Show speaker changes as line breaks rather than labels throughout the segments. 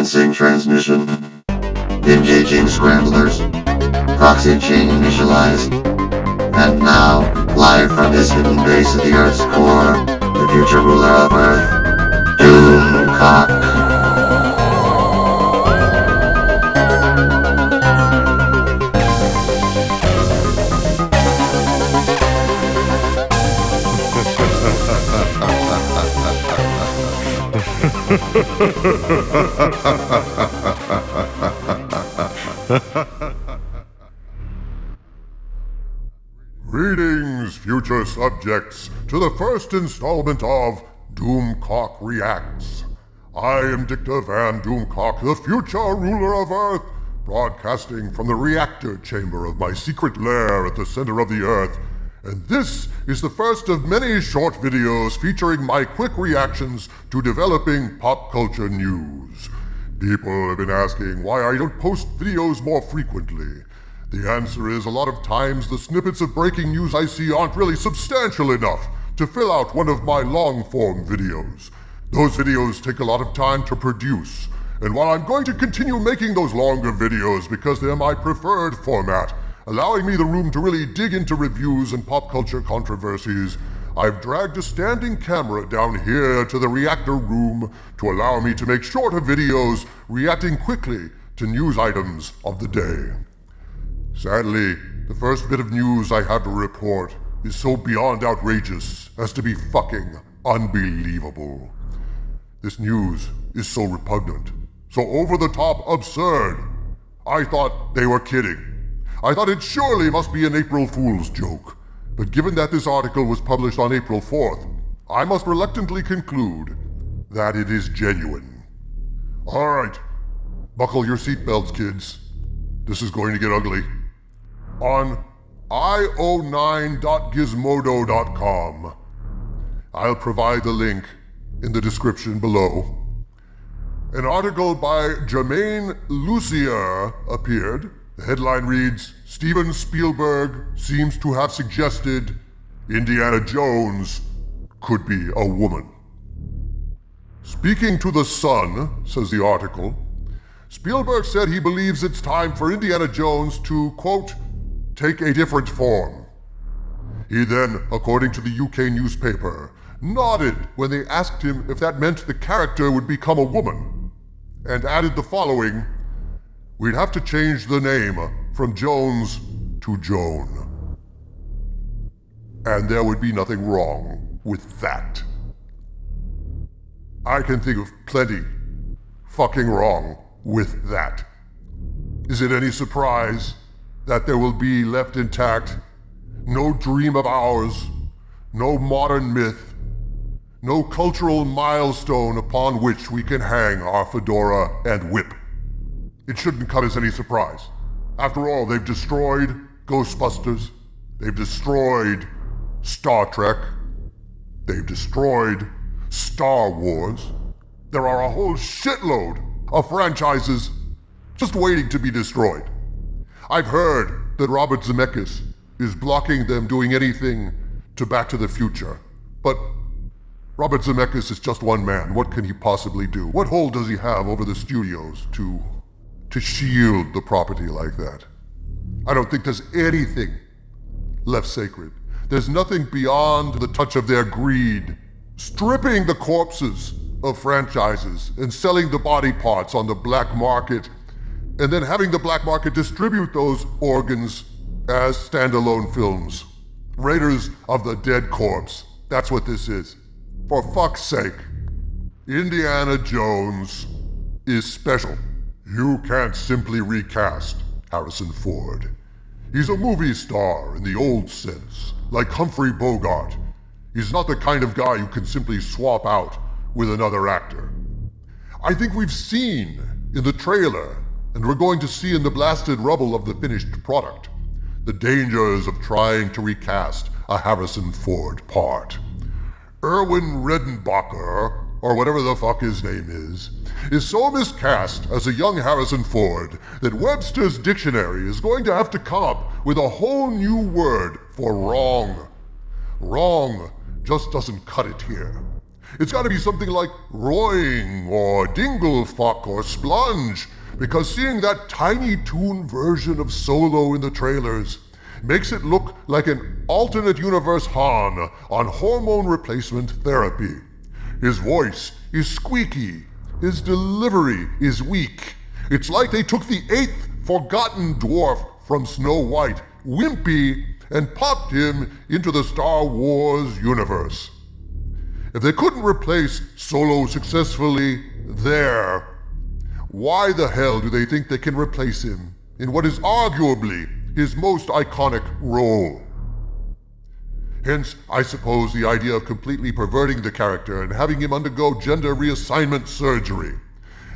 Commencing transmission. Engaging scramblers. Proxy chain initialized. And now, live from his hidden base at the Earth's core, the future ruler of Earth, DOOMCOCK.
Greetings, future subjects, to the first installment of DOOMCOCK Reacts. I am Dictor Van DOOMCOCK, the future ruler of Earth, broadcasting from the reactor chamber of my secret lair at the center of the Earth, and this is the first of many short videos featuring my quick reactions to developing pop culture news. People have been asking why I don't post videos more frequently. The answer is a lot of times the snippets of breaking news I see aren't really substantial enough to fill out one of my long-form videos. Those videos take a lot of time to produce, and while I'm going to continue making those longer videos because they're my preferred format, allowing me the room to really dig into reviews and pop culture controversies, I've dragged a standing camera down here to the reactor room to allow me to make shorter videos reacting quickly to news items of the day. Sadly, the first bit of news I have to report is so beyond outrageous as to be fucking unbelievable. This news is so repugnant, so over-the-top absurd, I thought they were kidding. I thought it surely must be an April Fool's joke, but given that this article was published on April 4th, I must reluctantly conclude that it is genuine. Alright, buckle your seatbelts, kids. This is going to get ugly. On io9.gizmodo.com, I'll provide the link in the description below. An article by Jermaine Lucier appeared. The headline reads, Steven Spielberg seems to have suggested Indiana Jones could be a woman. Speaking to The Sun, says the article, Spielberg said he believes it's time for Indiana Jones to, quote, take a different form. He then, according to the UK newspaper, nodded when they asked him if that meant the character would become a woman, and added the following, we'd have to change the name from Jones to Joan. And there would be nothing wrong with that. I can think of plenty fucking wrong with that. Is it any surprise that there will be left intact no dream of ours, no modern myth, no cultural milestone upon which we can hang our fedora and whip? It shouldn't come as any surprise. After all, they've destroyed Ghostbusters, they've destroyed Star Trek, they've destroyed Star Wars. There are a whole shitload of franchises just waiting to be destroyed. I've heard that Robert Zemeckis is blocking them doing anything to Back to the Future. But Robert Zemeckis is just one man. What can he possibly do? What hold does he have over the studios to shield the property like that? I don't think there's anything left sacred. There's nothing beyond the touch of their greed, stripping the corpses of franchises and selling the body parts on the black market, and then having the black market distribute those organs as standalone films. Raiders of the Dead Corpse. That's what this is. For fuck's sake, Indiana Jones is special. You can't simply recast Harrison Ford. He's a movie star in the old sense, like Humphrey Bogart. He's not the kind of guy you can simply swap out with another actor. I think we've seen in the trailer, and we're going to see in the blasted rubble of the finished product, the dangers of trying to recast a Harrison Ford part. Erwin Redenbacher, or whatever the fuck his name is so miscast as a young Harrison Ford that Webster's dictionary is going to have to come up with a whole new word for wrong. Wrong just doesn't cut it here. It's got to be something like Roing or Dinglefuck or Splunge, because seeing that Tiny Toon version of Solo in the trailers makes it look like an alternate universe Han on hormone replacement therapy. His voice is squeaky. His delivery is weak. It's like they took the 8th forgotten dwarf from Snow White, Wimpy, and popped him into the Star Wars universe. If they couldn't replace Solo successfully there, why the hell do they think they can replace him in what is arguably his most iconic role? Hence, I suppose, the idea of completely perverting the character and having him undergo gender reassignment surgery.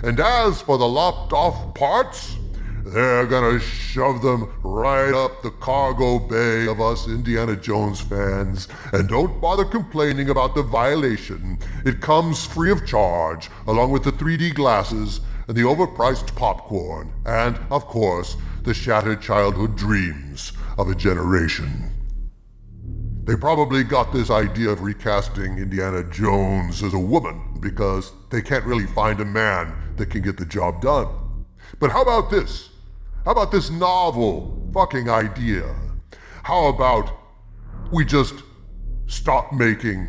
And as for the lopped off parts, they're gonna shove them right up the cargo bay of us Indiana Jones fans. And don't bother complaining about the violation. It comes free of charge, along with the 3D glasses and the overpriced popcorn, and, of course, the shattered childhood dreams of a generation. They probably got this idea of recasting Indiana Jones as a woman because they can't really find a man that can get the job done. But how about this? How about this novel fucking idea? How about we just stop making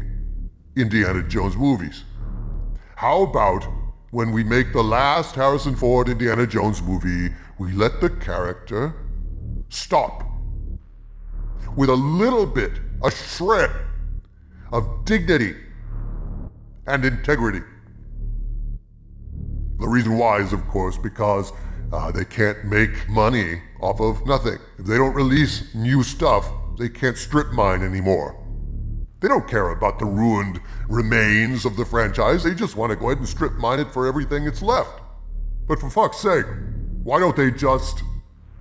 Indiana Jones movies? How about when we make the last Harrison Ford Indiana Jones movie, we let the character stop with a little bit, a shred of dignity and integrity. The reason why is, of course, because they can't make money off of nothing. If they don't release new stuff, they can't strip mine anymore. They don't care about the ruined remains of the franchise. They just want to go ahead and strip mine it for everything that's left. But for fuck's sake, why don't they just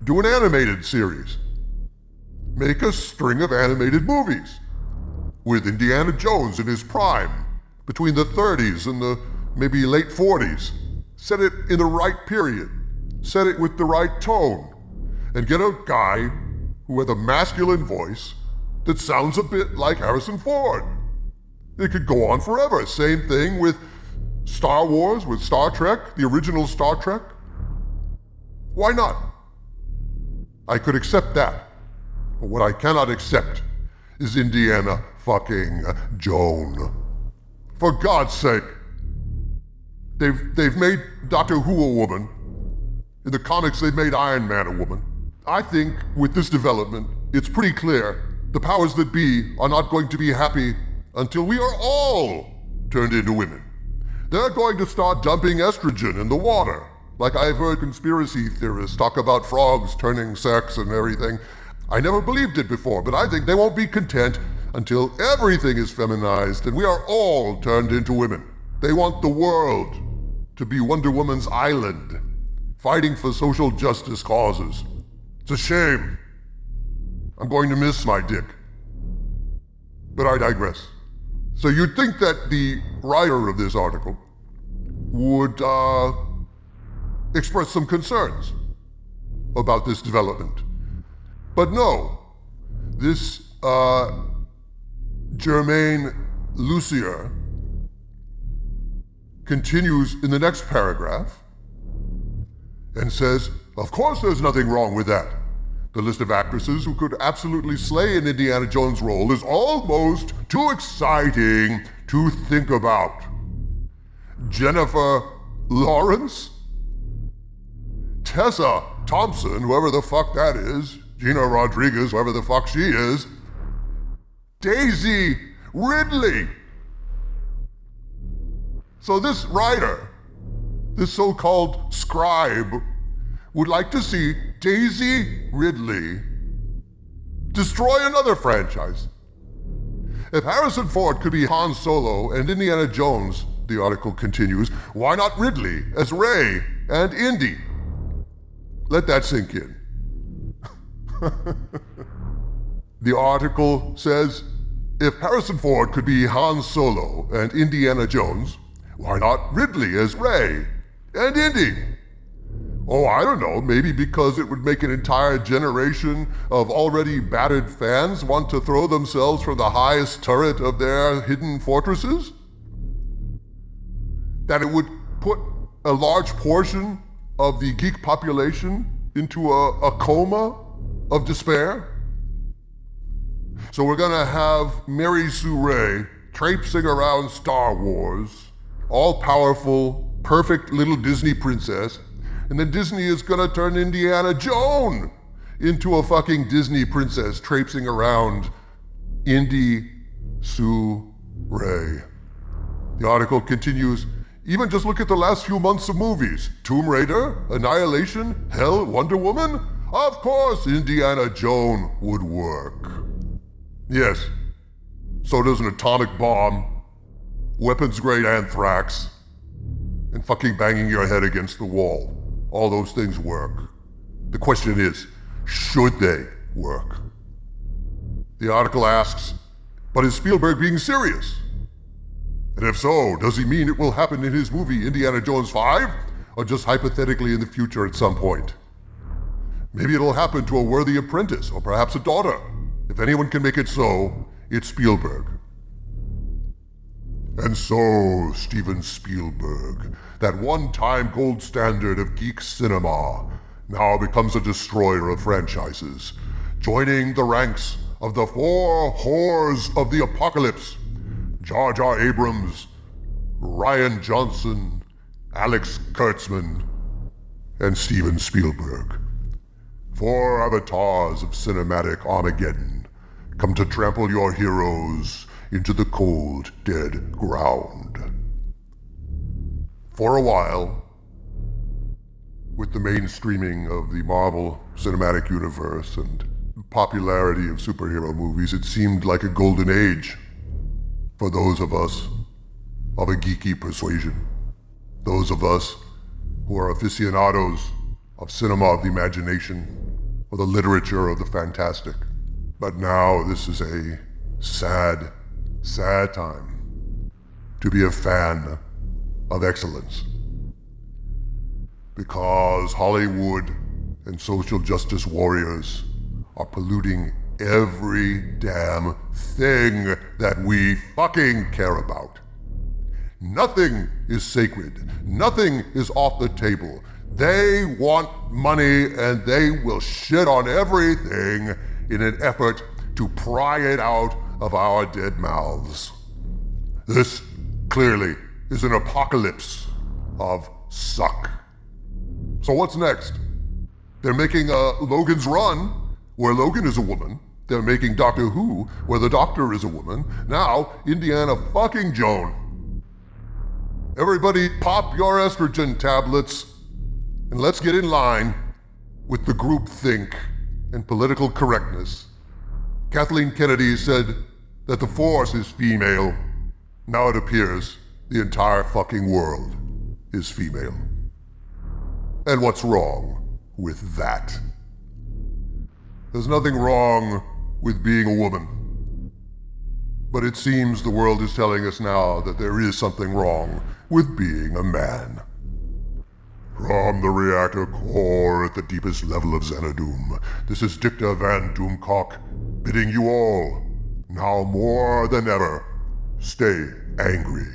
do an animated series? Make a string of animated movies with Indiana Jones in his prime, between the 30s and the maybe late 40s. Set it in the right period. Set it with the right tone. And get a guy who has a masculine voice that sounds a bit like Harrison Ford. It could go on forever. Same thing with Star Wars, with Star Trek, the original Star Trek. Why not? I could accept that. But what I cannot accept is Indiana fucking Joan. For God's sake. They've made Doctor Who a woman. In the comics, they've made Iron Man a woman. I think with this development, it's pretty clear the powers that be are not going to be happy until we are all turned into women. They're going to start dumping estrogen in the water. Like I've heard conspiracy theorists talk about frogs turning sex and everything. I never believed it before, but I think they won't be content until everything is feminized and we are all turned into women. They want the world to be Wonder Woman's island, fighting for social justice causes. It's a shame. I'm going to miss my dick. But I digress. So you'd think that the writer of this article would express some concerns about this development. But no, this Germaine Lucier continues in the next paragraph and says, of course there's nothing wrong with that. The list of actresses who could absolutely slay an Indiana Jones role is almost too exciting to think about. Jennifer Lawrence? Tessa Thompson, whoever the fuck that is, Gina Rodriguez, whoever the fuck she is, Daisy Ridley. So this writer, this so-called scribe, would like to see Daisy Ridley destroy another franchise. If Harrison Ford could be Han Solo and Indiana Jones, the article continues, why not Ridley as Rey and Indy? Let that sink in. The article says, if Harrison Ford could be Han Solo and Indiana Jones, why not Ridley as Rey and Indy? Oh, I don't know, maybe because it would make an entire generation of already battered fans want to throw themselves from the highest turret of their hidden fortresses? that it would put a large portion of the geek population into a coma of despair? So we're gonna have Mary Sue Ray traipsing around Star Wars, all-powerful, perfect little Disney princess, and then Disney is gonna turn Indiana Joan into a fucking Disney princess traipsing around Indy Sue Ray. The article continues, even just look at the last few months of movies. Tomb Raider, Annihilation, Hell, Wonder Woman? Of course Indiana Joan would work. Yes, so does an atomic bomb, weapons-grade anthrax, and fucking banging your head against the wall. All those things work. The question is, should they work? The article asks, but is Spielberg being serious? And if so, does he mean it will happen in his movie Indiana Jones 5? Or just hypothetically in the future at some point? Maybe it'll happen to a worthy apprentice, or perhaps a daughter. If anyone can make it so, it's Spielberg. And so, Steven Spielberg, that one-time gold standard of geek cinema, now becomes a destroyer of franchises, joining the ranks of the four whores of the apocalypse: Jar Jar Abrams, Rian Johnson, Alex Kurtzman, and Steven Spielberg. Four avatars of cinematic Armageddon come to trample your heroes into the cold, dead ground. For a while, with the mainstreaming of the Marvel Cinematic Universe and popularity of superhero movies, it seemed like a golden age for those of us of a geeky persuasion. Those of us who are aficionados of cinema of the imagination, or the literature of the fantastic. But now this is a sad, sad time to be a fan of excellence. Because Hollywood and social justice warriors are polluting every damn thing that we fucking care about. Nothing is sacred. Nothing is off the table. They want money and they will shit on everything in an effort to pry it out of our dead mouths. This clearly is an apocalypse of suck. So what's next? They're making Logan's Run, where Logan is a woman. They're making Doctor Who, where the Doctor is a woman. Now, Indiana fucking Joan. Everybody pop your estrogen tablets and let's get in line with the groupthink and political correctness. Kathleen Kennedy said that the Force is female. Now it appears the entire fucking world is female. And what's wrong with that? There's nothing wrong with being a woman. But it seems the world is telling us now that there is something wrong with being a man. From the reactor core at the deepest level of Xanadoom, this is Dicta Van Doomcock bidding you all, now more than ever, stay angry.